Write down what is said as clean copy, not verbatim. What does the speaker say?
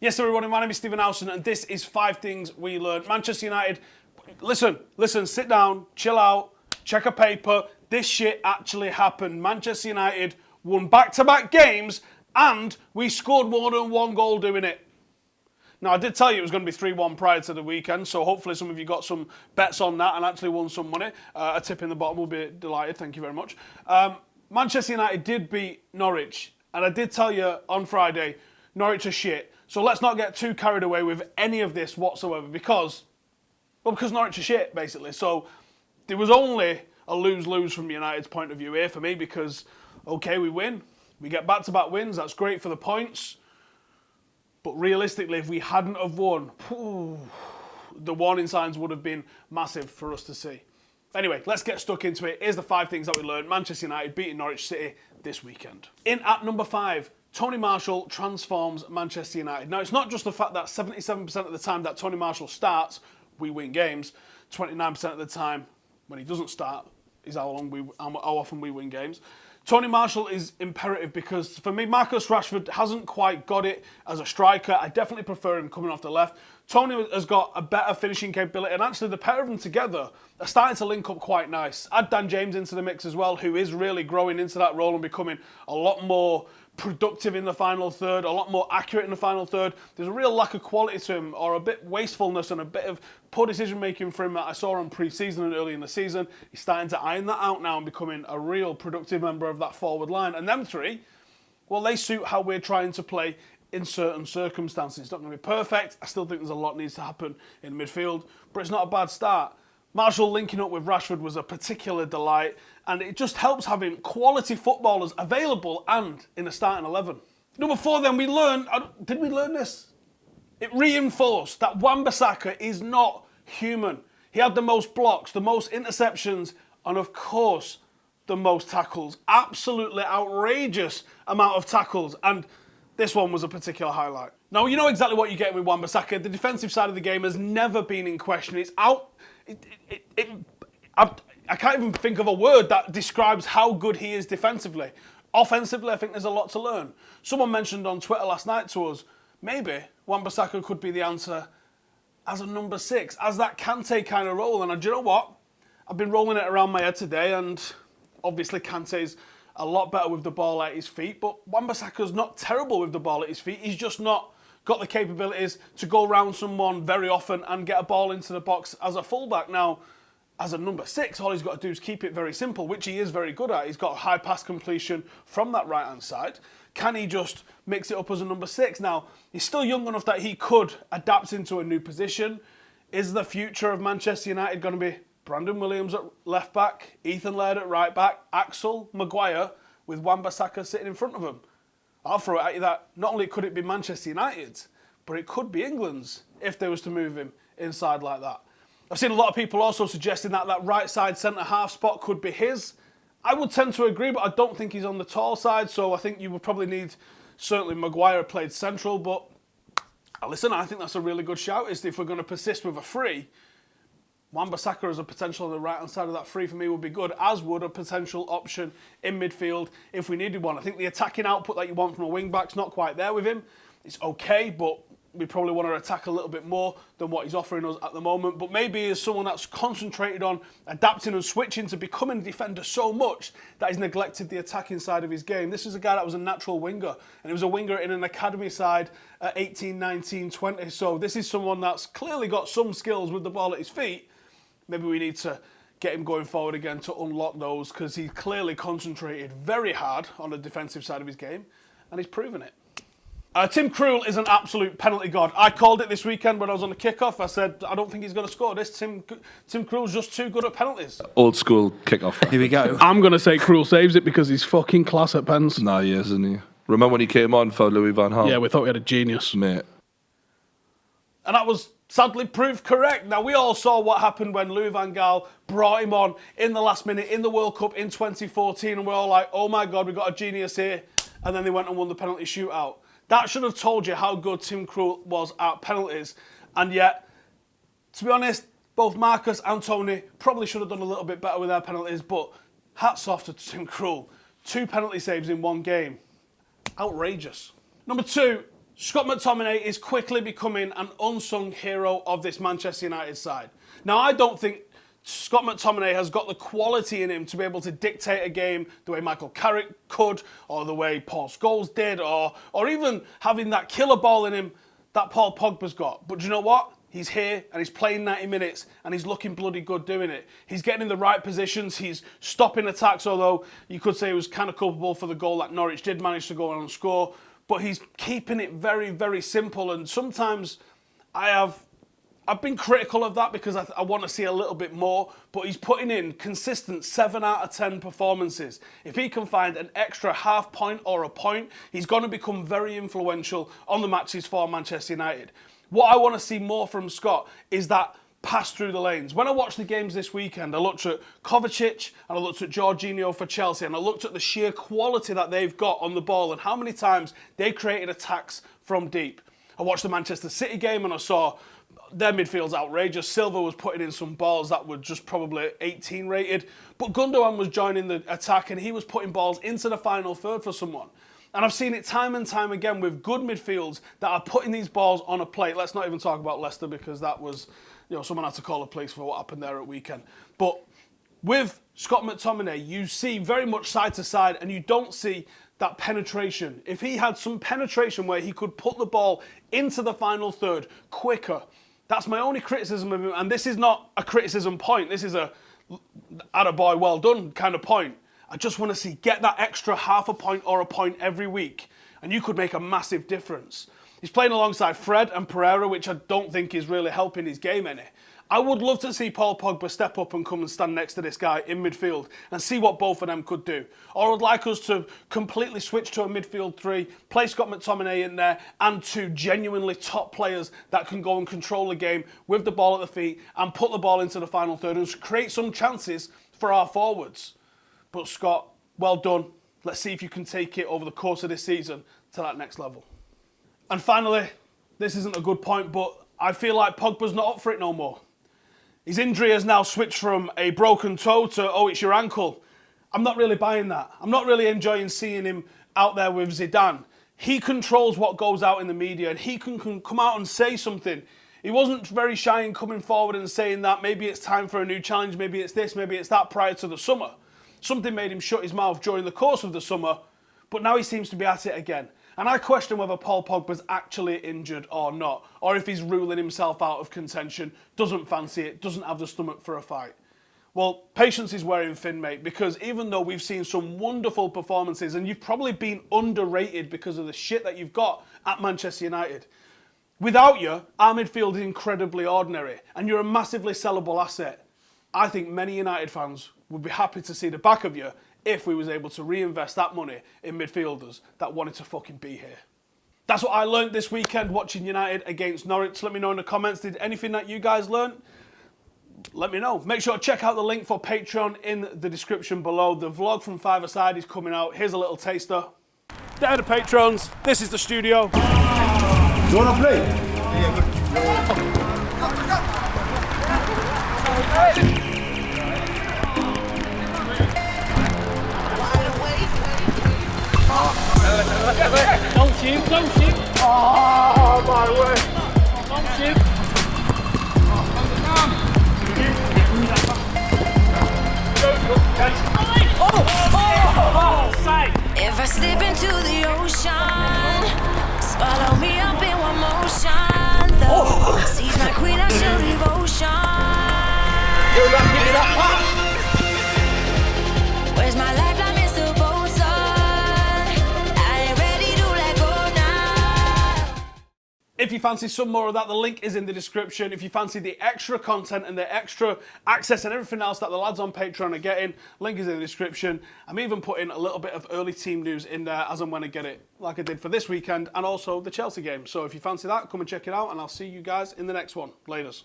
Yes, everybody, my name is Stephen Howson, and this is 5 Things We Learned. Manchester United, listen, sit down, chill out, check a paper. This shit actually happened. Manchester United won back-to-back games, and we scored more than 1 goal doing it. Now, I did tell you it was going to be 3-1 prior to the weekend, so hopefully some of you got some bets on that and actually won some money. A tip in the bottom will be delighted, thank you very much. Manchester United did beat Norwich, and I did tell you on Friday, Norwich are shit. So let's not get too carried away with any of this whatsoever because Norwich are shit, basically. So there was only a lose-lose from United's point of view here for me because, okay, we win. We get back-to-back wins. That's great for the points. But realistically, if we hadn't have won, the warning signs would have been massive for us to see. Anyway, let's get stuck into it. Here's the 5 things that we learned. Manchester United beating Norwich City this weekend. In at number 5, Tony Marshall transforms Manchester United. Now, it's not just the fact that 77% of the time that Tony Marshall starts, we win games. 29% of the time, when he doesn't start, is how often we win games. Tony Marshall is imperative because, for me, Marcus Rashford hasn't quite got it as a striker. I definitely prefer him coming off the left. Tony has got a better finishing capability, and actually the pair of them together are starting to link up quite nice. Add Dan James into the mix as well, who is really growing into that role and becoming a lot more productive in the final third, a lot more accurate in the final third. There's a real lack of quality to him, or a bit wastefulness and a bit of poor decision making for him that I saw on pre-season and early in the season. He's starting to iron that out now and becoming a real productive member of that forward line. And them three, well, they suit how we're trying to play in certain circumstances. It's not going to be perfect. I still think there's a lot needs to happen in midfield, but it's not a bad start. Marshall linking up with Rashford was a particular delight, and it just helps having quality footballers available and in a starting 11. Number 4 then, we learned, did we learn this? It reinforced that Wan-Bissaka is not human. He had the most blocks, the most interceptions, and of course, the most tackles. Absolutely outrageous amount of tackles, and this one was a particular highlight. Now, you know exactly what you're getting with Wan-Bissaka. The defensive side of the game has never been in question. It's out. I can't even think of a word that describes how good he is defensively. Offensively, I think there's a lot to learn. Someone mentioned on Twitter last night to us, maybe Wan-Bissaka could be the answer as a number 6, as that Kante kind of role. And do you know what? I've been rolling it around my head today, and obviously Kante's a lot better with the ball at his feet, but Wan-Bissaka's not terrible with the ball at his feet. He's just not got the capabilities to go around someone very often and get a ball into the box as a fullback. Now, as a number 6, all he's got to do is keep it very simple, which he is very good at. He's got high pass completion from that right-hand side. Can he just mix it up as a number 6? Now, he's still young enough that he could adapt into a new position. Is the future of Manchester United going to be Brandon Williams at left back, Ethan Laird at right back, Axel, Maguire, with Wan-Bissaka sitting in front of him? I'll throw it at you that not only could it be Manchester United's, but it could be England's if they was to move him inside like that. I've seen a lot of people also suggesting that that right side centre-half spot could be his. I would tend to agree, but I don't think he's on the tall side, so I think you would probably need, certainly Maguire played central, but listen, I think that's a really good shout, is if we're going to persist with a free, Wan-Bissaka as a potential on the right-hand side of that free for me would be good, as would a potential option in midfield if we needed one. I think the attacking output that you want from a wing-back's not quite there with him. It's okay, but we probably want to attack a little bit more than what he's offering us at the moment. But maybe as someone that's concentrated on adapting and switching to becoming a defender so much that he's neglected the attacking side of his game. This is a guy that was a natural winger, and he was a winger in an academy side at 18, 19, 20. So this is someone that's clearly got some skills with the ball at his feet. Maybe we need to get him going forward again to unlock those, because he's clearly concentrated very hard on the defensive side of his game, and he's proven it. Tim Krul is an absolute penalty god. I called it this weekend when I was on the kickoff. I said, I don't think he's going to score this. Tim Krul's just too good at penalties. Old school kickoff. Here we go. I'm going to say Krul saves it because he's fucking class at pens. Nah, he is, isn't he? Remember when he came on for Louis van Gaal? Yeah, we thought we had a genius. Mate. And that was sadly proved correct. Now, we all saw what happened when Louis van Gaal brought him on in the last minute in the World Cup in 2014, and we're all like, oh my God, we've got a genius here. And then they went and won the penalty shootout. That should have told you how good Tim Krul was at penalties. And yet, to be honest, both Marcus and Tony probably should have done a little bit better with their penalties, but hats off to Tim Krul. 2 penalty saves in one game. Outrageous. Number 2, Scott McTominay is quickly becoming an unsung hero of this Manchester United side. Now, I don't think Scott McTominay has got the quality in him to be able to dictate a game the way Michael Carrick could, or the way Paul Scholes did, or even having that killer ball in him that Paul Pogba's got. But do you know what? He's here and he's playing 90 minutes and he's looking bloody good doing it. He's getting in the right positions. He's stopping attacks, although you could say he was kind of culpable for the goal that Norwich did manage to go on and score. But he's keeping it very, very simple. And sometimes I've been critical of that because I want to see a little bit more. But he's putting in consistent 7 out of 10 performances. If he can find an extra half point or a point, he's going to become very influential on the matches for Manchester United. What I want to see more from Scott is that pass through the lanes. When I watched the games this weekend, I looked at Kovacic and I looked at Jorginho for Chelsea and I looked at the sheer quality that they've got on the ball and how many times they created attacks from deep. I watched the Manchester City game and I saw their midfield's outrageous. Silva was putting in some balls that were just probably 18 rated, but Gundogan was joining the attack and he was putting balls into the final third for someone. And I've seen it time and time again with good midfields that are putting these balls on a plate. Let's not even talk about Leicester because that was, someone had to call the police for what happened there at weekend. But with Scott McTominay, you see very much side to side and you don't see that penetration. If he had some penetration where he could put the ball into the final third quicker, that's my only criticism of him. And this is not a criticism point. This is a attaboy, well done kind of point. I just want to see get that extra half a point or a point every week, and you could make a massive difference. He's playing alongside Fred and Pereira, which I don't think is really helping his game any. I would love to see Paul Pogba step up and come and stand next to this guy in midfield and see what both of them could do. Or I'd like us to completely switch to a midfield three, play Scott McTominay in there, and two genuinely top players that can go and control the game with the ball at the feet and put the ball into the final third and create some chances for our forwards. But Scott, well done. Let's see if you can take it over the course of this season to that next level. And finally, this isn't a good point, but I feel like Pogba's not up for it no more. His injury has now switched from a broken toe to, oh, it's your ankle. I'm not really buying that. I'm not really enjoying seeing him out there with Zidane. He controls what goes out in the media and he can come out and say something. He wasn't very shy in coming forward and saying that maybe it's time for a new challenge, maybe it's this, maybe it's that prior to the summer. Something made him shut his mouth during the course of the summer, but now he seems to be at it again. And I question whether Paul Pogba's actually injured or not, or if he's ruling himself out of contention, doesn't fancy it, doesn't have the stomach for a fight. Well, patience is wearing thin, mate, because even though we've seen some wonderful performances, and you've probably been underrated because of the shit that you've got at Manchester United, without you, our midfield is incredibly ordinary, and you're a massively sellable asset. I think many United fans would be happy to see the back of you if we was able to reinvest that money in midfielders that wanted to fucking be here. That's what I learned this weekend watching United against Norwich. Let me know in the comments, did anything that you guys learned? Let me know. Make sure to check out the link for Patreon in the description below. The vlog from Five-a-Side is coming out. Here's a little taster. There are the patrons. This is the studio. You want to play? Don't shoot, don't shoot. Oh, my way. Don't shoot. If I slip into the ocean, swallow me up in one motion. The sea's my queen, I show devotion. Where's my lifeline, Mr. Bosun? I ain't ready to let go now. If you fancy some more of that, the link is in the description. If you fancy the extra content and the extra access and everything else that the lads on Patreon are getting, link is in the description. I'm even putting a little bit of early team news in there as and when I get it, like I did for this weekend and also the Chelsea game. So if you fancy that, come and check it out and I'll see you guys in the next one. Laters.